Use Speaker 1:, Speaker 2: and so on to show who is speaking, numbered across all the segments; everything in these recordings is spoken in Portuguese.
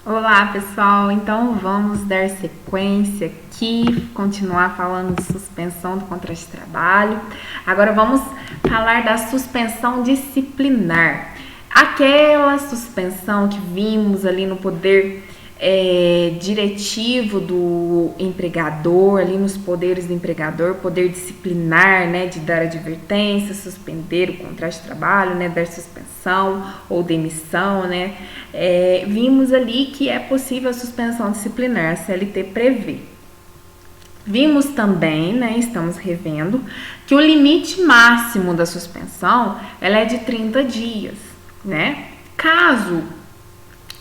Speaker 1: Olá, pessoal. Então vamos dar sequência aqui, continuar falando de suspensão do contrato de trabalho. Agora vamos falar da suspensão disciplinar. Aquela suspensão que vimos ali no poder diretivo do empregador, ali nos poderes do empregador, poder disciplinar, né, de dar advertência, suspender o contrato de trabalho, né, dar suspensão ou demissão, né, vimos ali que é possível a suspensão disciplinar, a CLT prevê. Vimos também, né, estamos revendo, que o limite máximo da suspensão ela é de 30 dias, né? Caso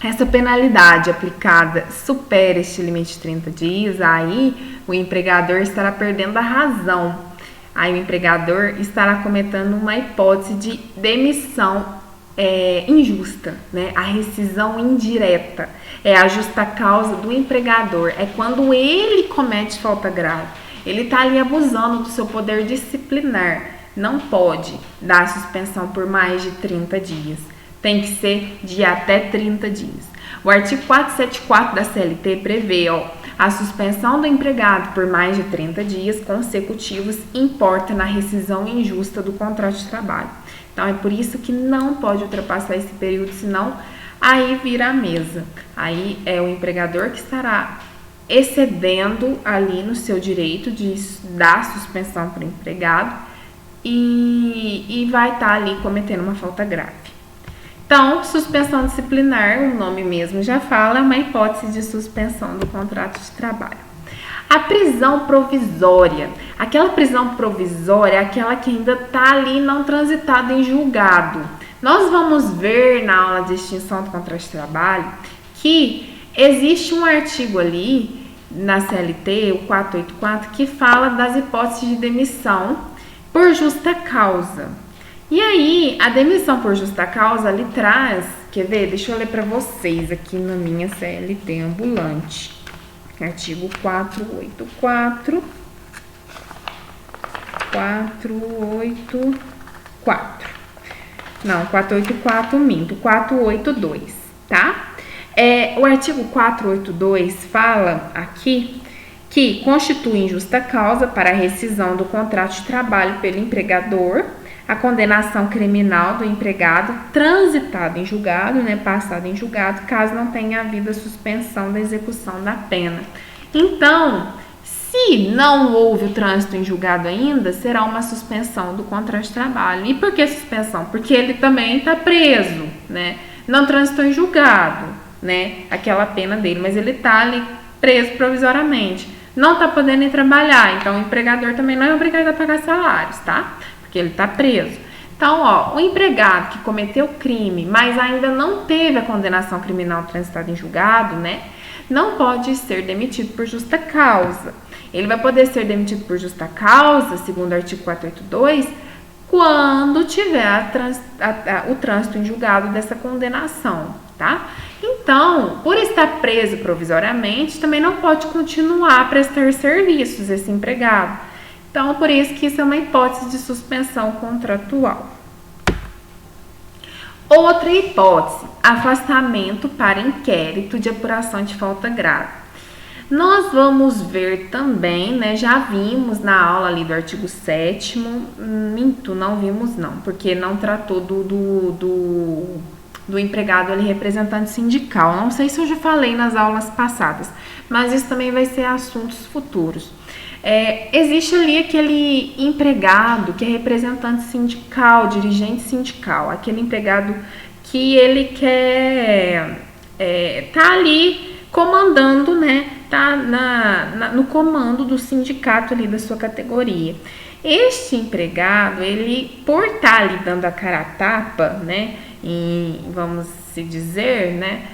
Speaker 1: essa penalidade aplicada supere este limite de 30 dias, aí o empregador estará perdendo a razão. Aí o empregador estará cometendo uma hipótese de demissão injusta, né? A rescisão indireta é a justa causa do empregador, é quando ele comete falta grave, ele está ali abusando do seu poder disciplinar, não pode dar suspensão por mais de 30 dias, tem que ser de até 30 dias. O artigo 474 da CLT prevê, a suspensão do empregado por mais de 30 dias consecutivos importa na rescisão injusta do contrato de trabalho. Então, é por isso que não pode ultrapassar esse período, senão aí vira a mesa. Aí é o empregador que estará excedendo ali no seu direito de dar suspensão para o empregado e vai estar ali cometendo uma falta grave. Então, suspensão disciplinar, o nome mesmo já fala, é uma hipótese de suspensão do contrato de trabalho. A prisão provisória, aquela prisão provisória é aquela que ainda está ali não transitada em julgado. Nós vamos ver na aula de extinção do contrato de trabalho que existe um artigo ali na CLT, o 484, que fala das hipóteses de demissão por justa causa. E aí, a demissão por justa causa ali traz, quer ver? Deixa eu ler para vocês aqui na minha CLT ambulante. Artigo 484. 482, tá? O artigo 482 fala aqui que constitui injusta causa para a rescisão do contrato de trabalho pelo empregador a condenação criminal do empregado transitada em julgado, né, passada em julgado, caso não tenha havido a suspensão da execução da pena. Então, se não houve o trânsito em julgado ainda, será uma suspensão do contrato de trabalho. E por que suspensão? Porque ele também está preso, né? Não transitou em julgado, né? Aquela pena dele, mas ele está ali preso provisoriamente. Não está podendo ir trabalhar, então o empregador também não é obrigado a pagar salários, tá? Porque ele está preso. Então, o empregado que cometeu crime, mas ainda não teve a condenação criminal transitada em julgado, né? Não pode ser demitido por justa causa. Ele vai poder ser demitido por justa causa, segundo o artigo 482, quando tiver o trânsito em julgado dessa condenação, tá? Então, por estar preso provisoriamente, também não pode continuar a prestar serviços esse empregado. Então, por isso que isso é uma hipótese de suspensão contratual. Outra hipótese, afastamento para inquérito de apuração de falta grave. Nós vamos ver também, né, já vimos na aula ali do artigo 7º, não vimos não, porque não tratou do empregado ali representante sindical. Não sei se eu já falei nas aulas passadas, mas isso também vai ser assuntos futuros. Existe ali aquele empregado que é representante sindical, dirigente sindical, aquele empregado que ele quer tá ali comandando, né, tá no comando do sindicato ali da sua categoria. Este empregado, ele por estar ali dando a cara a tapa, né, vamos se dizer, né,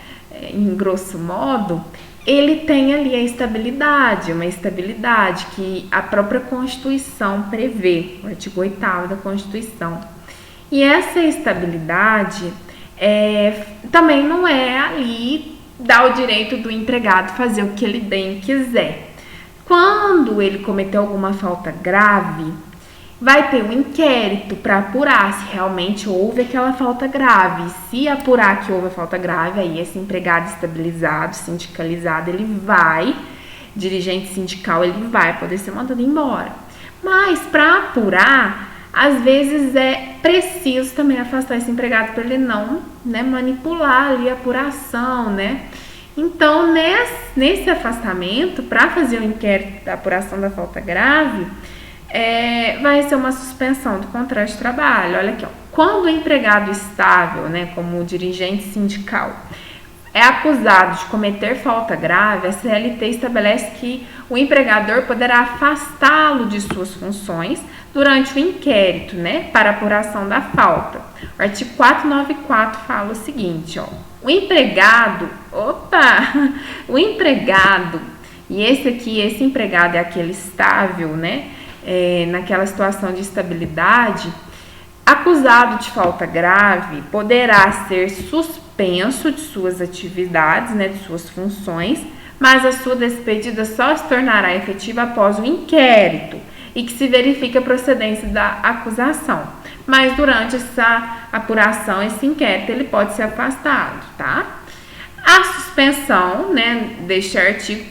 Speaker 1: em grosso modo, ele tem ali a estabilidade, uma estabilidade que a própria Constituição prevê, o artigo 8º da Constituição. E essa estabilidade também não é ali dar o direito do empregado fazer o que ele bem quiser. Quando ele cometeu alguma falta grave, vai ter um inquérito para apurar se realmente houve aquela falta grave. Se apurar que houve a falta grave, aí esse empregado estabilizado, sindicalizado, dirigente sindical, ele vai poder ser mandado embora. Mas para apurar, às vezes é preciso também afastar esse empregado para ele não, né, manipular ali a apuração, né? Então, nesse afastamento, para fazer o inquérito da apuração da falta grave, vai ser uma suspensão do contrato de trabalho. Olha aqui, ó. Quando o empregado estável, né, como o dirigente sindical, é acusado de cometer falta grave, a CLT estabelece que o empregador poderá afastá-lo de suas funções durante o inquérito, né, para apuração da falta. O artigo 494 fala o seguinte, ó, o empregado, e esse empregado é aquele estável, né, naquela situação de estabilidade, acusado de falta grave, poderá ser suspenso de suas atividades, né, de suas funções, mas a sua despedida só se tornará efetiva após o inquérito e que se verifique a procedência da acusação. Mas durante essa apuração, esse inquérito, ele pode ser afastado, tá? A suspensão, né, deste artigo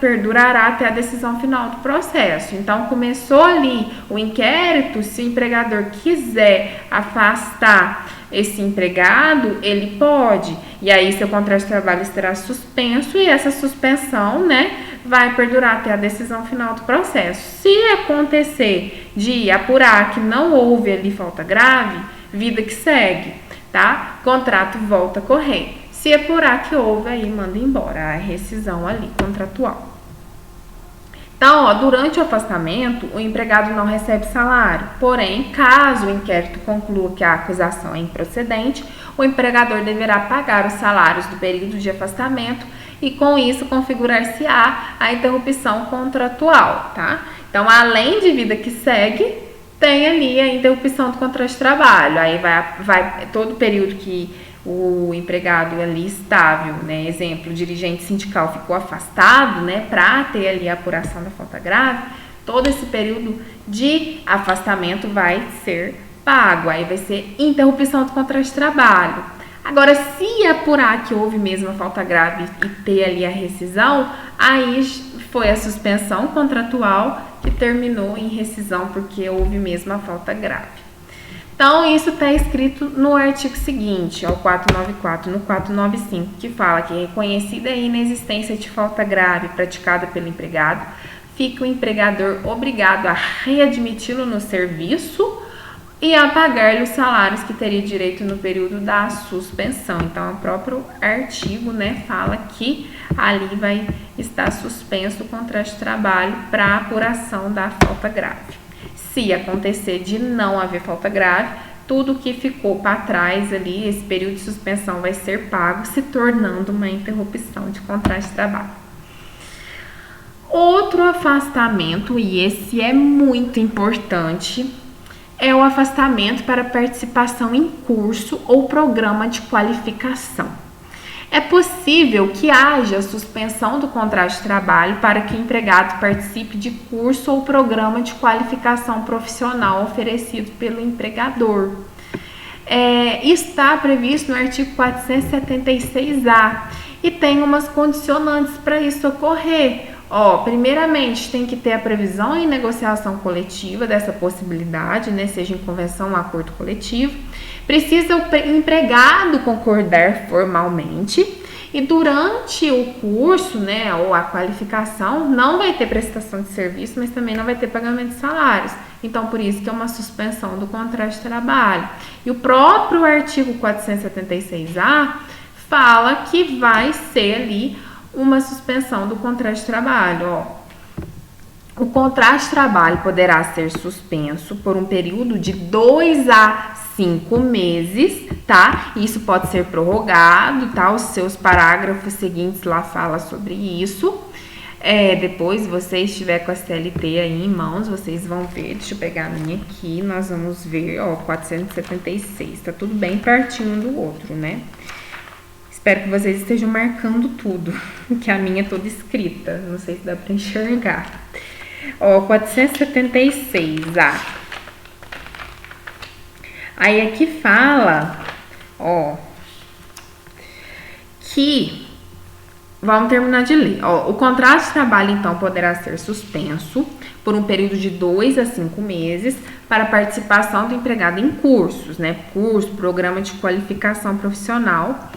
Speaker 1: perdurará até a decisão final do processo. Então, começou ali o inquérito, se o empregador quiser afastar esse empregado, ele pode. E aí, seu contrato de trabalho estará suspenso e essa suspensão, né, vai perdurar até a decisão final do processo. Se acontecer de apurar que não houve ali falta grave, vida que segue, tá? Contrato volta a correr. Se apurar que houve, aí manda embora, a rescisão ali contratual. Então, ó, durante o afastamento, o empregado não recebe salário. Porém, caso o inquérito conclua que a acusação é improcedente, o empregador deverá pagar os salários do período de afastamento e, com isso, configurar-se-á a interrupção contratual, tá? Então, além de vida que segue, tem ali a interrupção do contrato de trabalho. Aí vai todo o período que o empregado ali estável, né, exemplo, o dirigente sindical ficou afastado, né, para ter ali a apuração da falta grave, todo esse período de afastamento vai ser pago, aí vai ser interrupção do contrato de trabalho. Agora, se apurar que houve mesmo a falta grave e ter ali a rescisão, aí foi a suspensão contratual que terminou em rescisão porque houve mesmo a falta grave. Então, isso está escrito no artigo seguinte, ao 494, no 495, que fala que reconhecida a inexistência de falta grave praticada pelo empregado, fica o empregador obrigado a readmiti-lo no serviço e a pagar-lhe os salários que teria direito no período da suspensão. Então, o próprio artigo, né, fala que ali vai estar suspenso o contrato de trabalho para apuração da falta grave. Se acontecer de não haver falta grave, tudo que ficou para trás ali, esse período de suspensão vai ser pago, se tornando uma interrupção de contrato de trabalho. Outro afastamento, e esse é muito importante, é o afastamento para participação em curso ou programa de qualificação. É possível que haja suspensão do contrato de trabalho para que o empregado participe de curso ou programa de qualificação profissional oferecido pelo empregador. Está previsto no artigo 476A e tem umas condicionantes para isso ocorrer. Primeiramente, tem que ter a previsão em negociação coletiva dessa possibilidade, né, seja em convenção ou acordo coletivo. Precisa o empregado concordar formalmente e durante o curso, né, ou a qualificação, não vai ter prestação de serviço, mas também não vai ter pagamento de salários. Então, por isso que é uma suspensão do contrato de trabalho. E o próprio artigo 476A fala que vai ser ali uma suspensão do contrato de trabalho, O contrato de trabalho poderá ser suspenso por um período de 2 a 5 meses, tá? Isso pode ser prorrogado, tá? Os seus parágrafos seguintes lá falam sobre isso. Depois, se você estiver com a CLT aí em mãos, vocês vão ver. Deixa eu pegar a minha aqui, nós vamos ver, 476. Tá tudo bem pertinho um do outro, né? Espero que vocês estejam marcando tudo, que a minha é toda escrita. Não sei se dá para enxergar. 476A. Aí aqui fala, ó, que vamos terminar de ler. Ó, o contrato de trabalho, então, poderá ser suspenso por um período de 2 a 5 meses para participação do empregado em cursos, né? Curso, programa de qualificação profissional.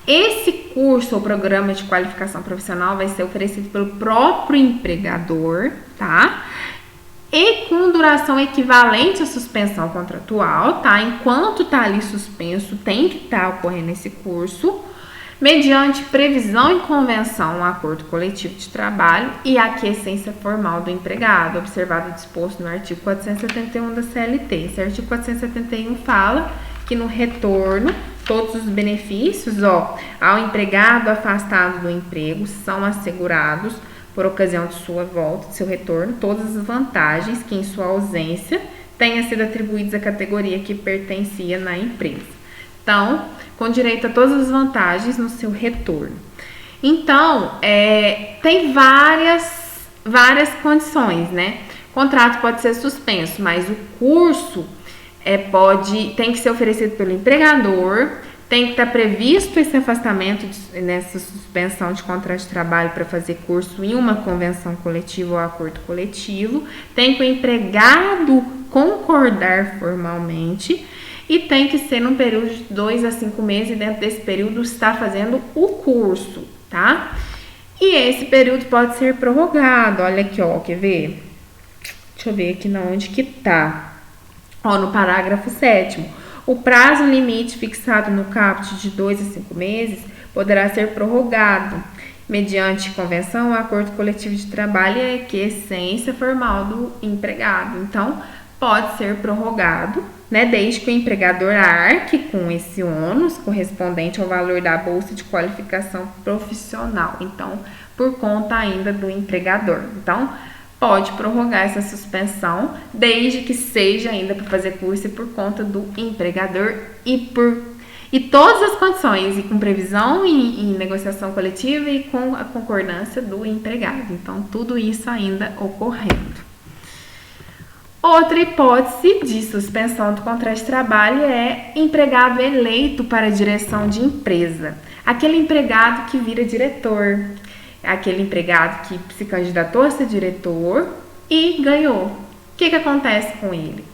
Speaker 1: Esse curso ou programa de qualificação profissional vai ser oferecido pelo próprio empregador, tá? E com duração equivalente à suspensão contratual, tá? Enquanto tá ali suspenso, tem que estar ocorrendo esse curso, mediante previsão em convenção, um acordo coletivo de trabalho e aquiescência formal do empregado, observado o disposto no artigo 471 da CLT. Esse artigo 471 fala que no retorno, todos os benefícios, ó, ao empregado afastado do emprego são assegurados por ocasião de sua volta, de seu retorno, todas as vantagens que em sua ausência tenha sido atribuídas à categoria que pertencia na empresa. Então, com direito a todas as vantagens no seu retorno. Então, tem várias condições, né? O contrato pode ser suspenso, mas o curso tem que ser oferecido pelo empregador, tem que estar previsto esse afastamento nessa suspensão de contrato de trabalho para fazer curso em uma convenção coletiva ou acordo coletivo, tem que o empregado concordar formalmente e tem que ser num período de 2 a 5 meses, e dentro desse período está fazendo o curso, tá? E esse período pode ser prorrogado, olha aqui, ó, quer ver? Deixa eu ver aqui onde que tá. Ó, no parágrafo 7º. O prazo limite fixado no caput de 2 a 5 meses poderá ser prorrogado mediante convenção ou acordo coletivo de trabalho e aquiescência formal do empregado. Então, pode ser prorrogado, né, desde que o empregador arque com esse ônus correspondente ao valor da bolsa de qualificação profissional. Então, por conta ainda do empregador. Então, pode prorrogar essa suspensão, desde que seja ainda para fazer curso e por conta do empregador e todas as condições, e com previsão em negociação coletiva e com a concordância do empregado. Então, tudo isso ainda ocorrendo. Outra hipótese de suspensão do contrato de trabalho é empregado eleito para a direção de empresa. Aquele empregado que vira diretor, aquele empregado que se candidatou a ser diretor e ganhou. O que acontece com ele?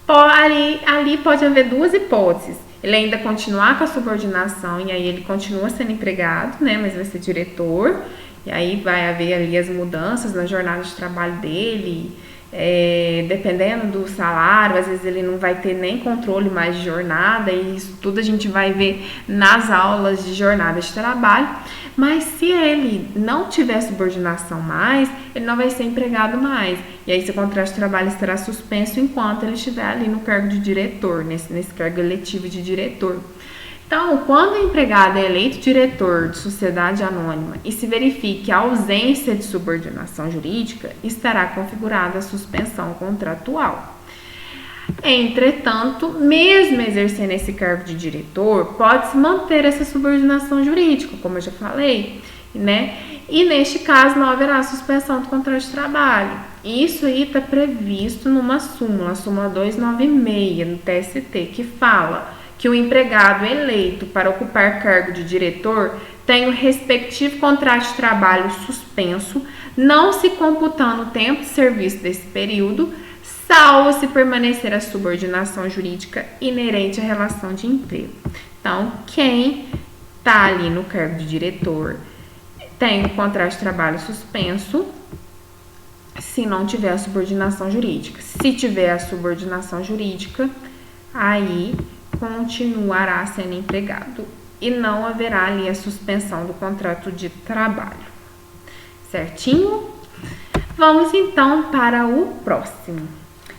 Speaker 1: Ali pode haver duas hipóteses. Ele ainda continuar com a subordinação e aí ele continua sendo empregado, né? Mas vai ser diretor. E aí vai haver ali as mudanças na jornada de trabalho dele. Dependendo do salário, às vezes ele não vai ter nem controle mais de jornada, e isso tudo a gente vai ver nas aulas de jornada de trabalho. Mas se ele não tiver subordinação mais, ele não vai ser empregado mais, e aí seu contrato de trabalho estará suspenso enquanto ele estiver ali no cargo de diretor, nesse cargo eletivo de diretor. Então, quando o empregado é eleito diretor de sociedade anônima e se verifique a ausência de subordinação jurídica, estará configurada a suspensão contratual. Entretanto, mesmo exercendo esse cargo de diretor, pode-se manter essa subordinação jurídica, como eu já falei, né? E neste caso não haverá suspensão do contrato de trabalho. Isso aí está previsto numa súmula, súmula 296 no TST, que fala que o empregado eleito para ocupar cargo de diretor tem o respectivo contrato de trabalho suspenso, não se computando o tempo de serviço desse período, salvo se permanecer a subordinação jurídica inerente à relação de emprego. Então, quem está ali no cargo de diretor tem o contrato de trabalho suspenso se não tiver a subordinação jurídica. Se tiver a subordinação jurídica, aí continuará sendo empregado e não haverá ali a suspensão do contrato de trabalho. Certinho? Vamos então para o próximo.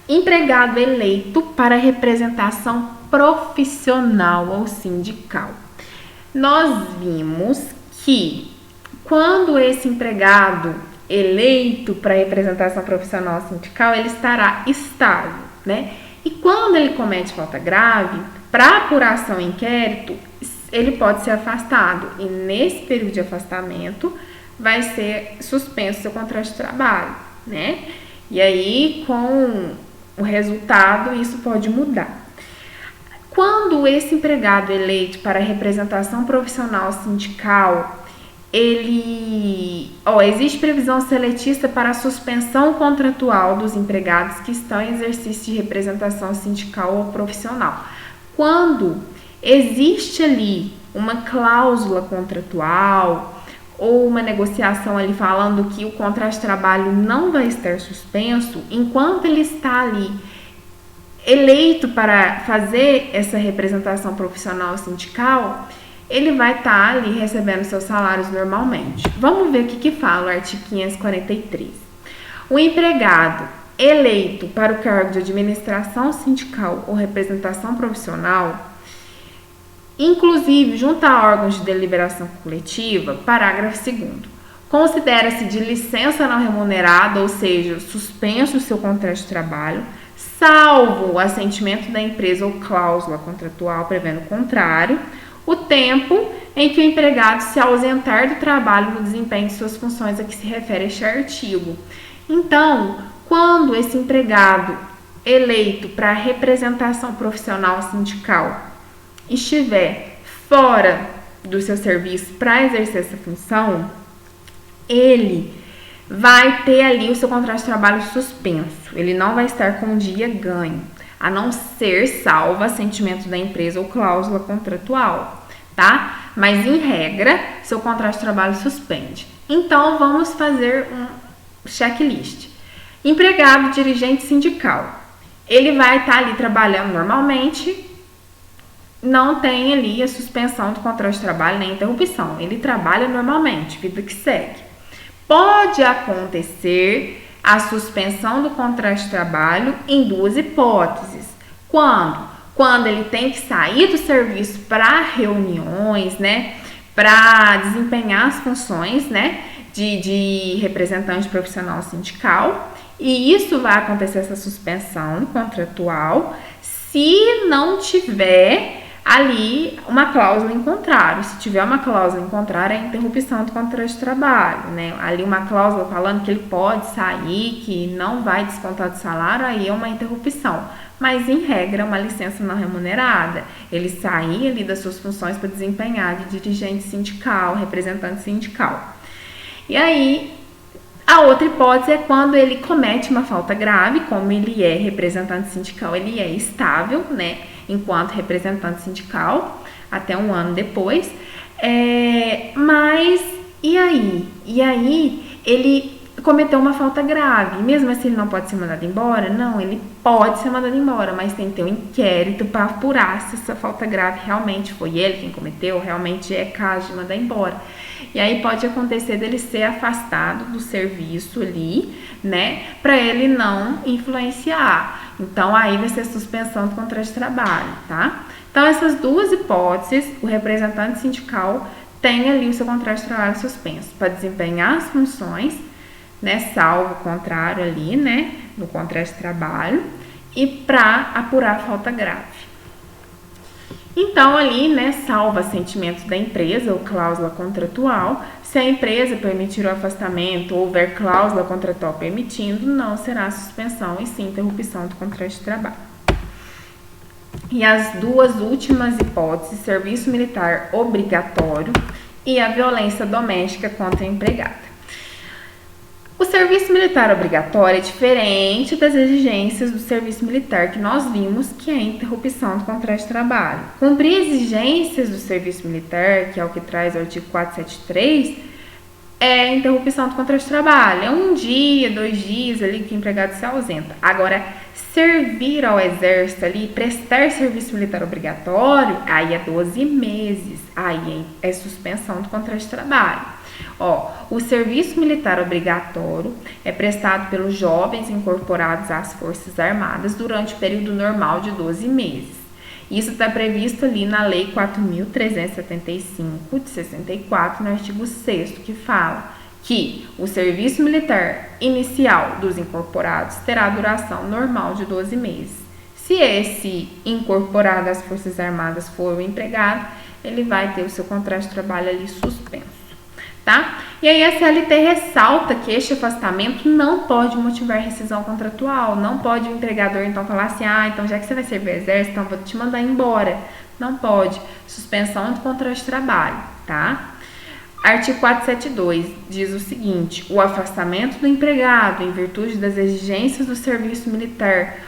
Speaker 1: Empregado eleito para representação profissional ou sindical. Nós vimos que quando esse empregado eleito para representação profissional ou sindical, ele estará estável, né? E quando ele comete falta grave, para apuração em inquérito, ele pode ser afastado. E nesse período de afastamento, vai ser suspenso seu contrato de trabalho, né? E aí, com o resultado, isso pode mudar. Quando esse empregado eleito para representação profissional sindical, existe previsão seletista para a suspensão contratual dos empregados que estão em exercício de representação sindical ou profissional. Quando existe ali uma cláusula contratual ou uma negociação ali falando que o contrato de trabalho não vai estar suspenso, enquanto ele está ali eleito para fazer essa representação profissional sindical, ele vai estar ali recebendo seus salários normalmente. Vamos ver o que fala o artigo 543. O empregado eleito para o cargo de administração sindical ou representação profissional, inclusive junto a órgãos de deliberação coletiva, parágrafo 2º, considera-se de licença não remunerada, ou seja, suspenso o seu contrato de trabalho, salvo o assentimento da empresa ou cláusula contratual prevendo o contrário, o tempo em que o empregado se ausentar do trabalho no desempenho de suas funções a que se refere este artigo. Então, quando esse empregado eleito para representação profissional sindical estiver fora do seu serviço para exercer essa função, ele vai ter ali o seu contrato de trabalho suspenso. Ele não vai estar com o dia ganho, a não ser salvo assentimento da empresa ou cláusula contratual, tá? Mas, em regra, seu contrato de trabalho suspende. Então, vamos fazer um checklist. Empregado, dirigente sindical. Ele vai estar ali trabalhando normalmente, não tem ali a suspensão do contrato de trabalho nem interrupção. Ele trabalha normalmente, vida que segue. Pode acontecer a suspensão do contrato de trabalho em duas hipóteses. Quando ele tem que sair do serviço para reuniões, né, para desempenhar as funções, né, de representante profissional sindical, e isso vai acontecer, essa suspensão contratual, se não tiver ali uma cláusula em contrário. Se tiver uma cláusula em contrário, é a interrupção do contrato de trabalho, né? Ali uma cláusula falando que ele pode sair, que não vai descontar do salário, aí é uma interrupção. Mas, em regra, é uma licença não remunerada. Ele sair ali das suas funções para desempenhar de dirigente sindical, representante sindical. E aí, a outra hipótese é quando ele comete uma falta grave, como ele é representante sindical, ele é estável, né, enquanto representante sindical, até um ano depois. Mas, e aí? E aí, ele cometeu uma falta grave. Mesmo assim, ele não pode ser mandado embora? Não, ele pode ser mandado embora, mas tem que ter um inquérito para apurar se essa falta grave realmente foi ele quem cometeu, realmente é caso de mandar embora. E aí pode acontecer dele ser afastado do serviço ali, né, para ele não influenciar. Então, aí vai ser suspensão do contrato de trabalho, tá? Então, essas duas hipóteses, o representante sindical tem ali o seu contrato de trabalho suspenso para desempenhar as funções, né, salvo o contrário ali, né, no contrato de trabalho, e para apurar a falta grave. Então, ali, né, salvo assentimento da empresa ou cláusula contratual, se a empresa permitir o afastamento ou houver cláusula contratual permitindo, não será suspensão e sim interrupção do contrato de trabalho. E as duas últimas hipóteses, serviço militar obrigatório e a violência doméstica contra a empregada. O serviço militar obrigatório é diferente das exigências do serviço militar que nós vimos, que é a interrupção do contrato de trabalho. Cumprir exigências do serviço militar, que é o que traz o artigo 473, é a interrupção do contrato de trabalho. É 1 dia, 2 dias ali que o empregado se ausenta. Agora, servir ao exército ali, prestar serviço militar obrigatório, aí é 12 meses. Aí é suspensão do contrato de trabalho. O serviço militar obrigatório é prestado pelos jovens incorporados às Forças Armadas durante o período normal de 12 meses. Isso está previsto ali na Lei 4.375 de 64, no artigo 6º, que fala que o serviço militar inicial dos incorporados terá duração normal de 12 meses. Se esse incorporado às Forças Armadas for o empregado, ele vai ter o seu contrato de trabalho ali suspenso. Tá? E aí a CLT ressalta que este afastamento não pode motivar rescisão contratual, não pode o empregador então falar assim, então já que você vai servir o exército, então vou te mandar embora. Não pode. Suspensão do contrato de trabalho, tá? Artigo 472 diz o seguinte: o afastamento do empregado em virtude das exigências do serviço militar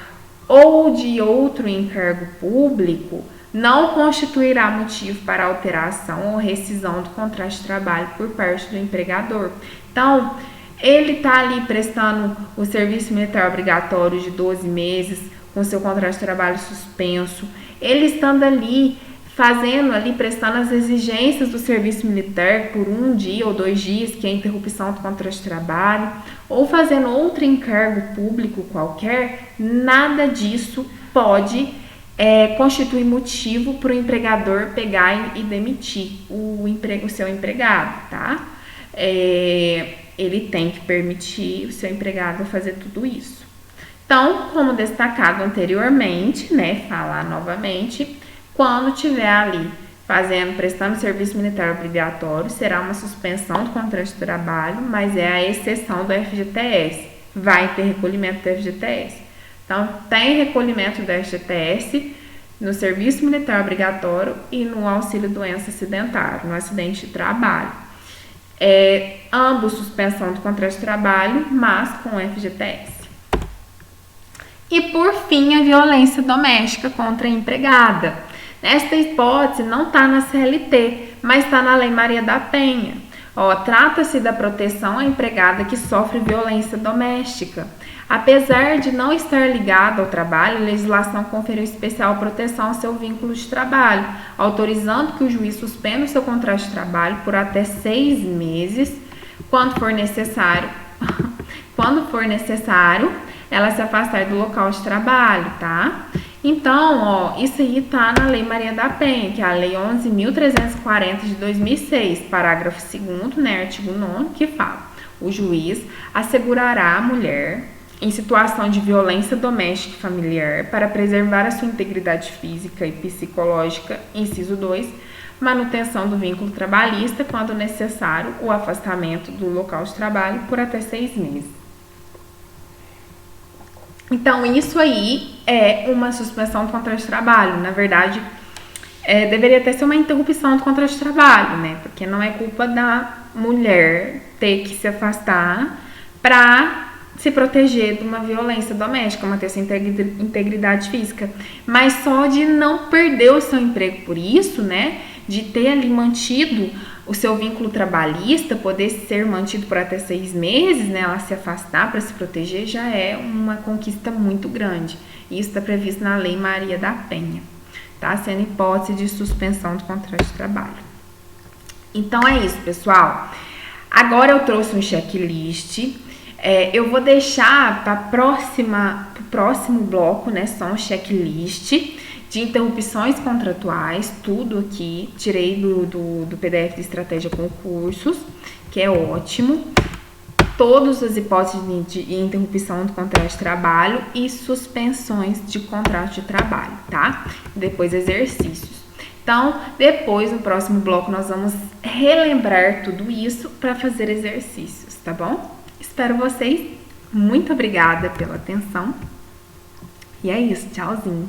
Speaker 1: ou de outro encargo público não constituirá motivo para alteração ou rescisão do contrato de trabalho por parte do empregador. Então, ele está ali prestando o serviço militar obrigatório de 12 meses, com seu contrato de trabalho suspenso, ele estando ali, prestando as exigências do serviço militar por 1 dia ou 2 dias, que é a interrupção do contrato de trabalho, ou fazendo outro encargo público qualquer, nada disso pode constituir motivo para o empregador pegar e demitir o seu empregado, tá? Ele tem que permitir o seu empregado fazer tudo isso. Então, como destacado anteriormente, falar novamente, quando tiver ali prestando serviço militar obrigatório, será uma suspensão do contrato de trabalho, mas é a exceção do FGTS. Vai ter recolhimento do FGTS. Então, tem recolhimento do FGTS no serviço militar obrigatório e no auxílio doença acidentário, no acidente de trabalho. Ambos suspensão do contrato de trabalho, mas com FGTS. E, por fim, a violência doméstica contra a empregada. Nesta hipótese, não está na CLT, mas está na Lei Maria da Penha. Trata-se da proteção à empregada que sofre violência doméstica. Apesar de não estar ligada ao trabalho, a legislação conferiu especial proteção ao seu vínculo de trabalho, autorizando que o juiz suspenda o seu contrato de trabalho por até 6 meses, quando for necessário, ela se afastar do local de trabalho, tá? Então, isso aí tá na Lei Maria da Penha, que é a Lei 11.340 de 2006, parágrafo 2º, artigo 9º, que fala: o juiz assegurará à mulher em situação de violência doméstica e familiar para preservar a sua integridade física e psicológica, inciso 2, manutenção do vínculo trabalhista, quando necessário, o afastamento do local de trabalho por até 6 meses. Então, isso aí é uma suspensão do contrato de trabalho. Na verdade, deveria até ser uma interrupção do contrato de trabalho, Porque não é culpa da mulher ter que se afastar para se proteger de uma violência doméstica, manter sua integridade física. Mas só de não perder o seu emprego por isso, De ter ali mantido o seu vínculo trabalhista, poder ser mantido por até 6 meses, Ela se afastar para se proteger, já é uma conquista muito grande. Isso está previsto na Lei Maria da Penha, tá? Sendo hipótese de suspensão do contrato de trabalho. Então é isso, pessoal. Agora eu trouxe um checklist. Eu vou deixar para o próximo bloco, só um checklist de interrupções contratuais, tudo aqui, tirei do PDF de Estratégia Concursos, que é ótimo. Todas as hipóteses de interrupção do contrato de trabalho e suspensões de contrato de trabalho, tá? Depois exercícios. Então, depois, no próximo bloco, nós vamos relembrar tudo isso para fazer exercícios, tá bom? Espero vocês. Muito obrigada pela atenção. E é isso, tchauzinho.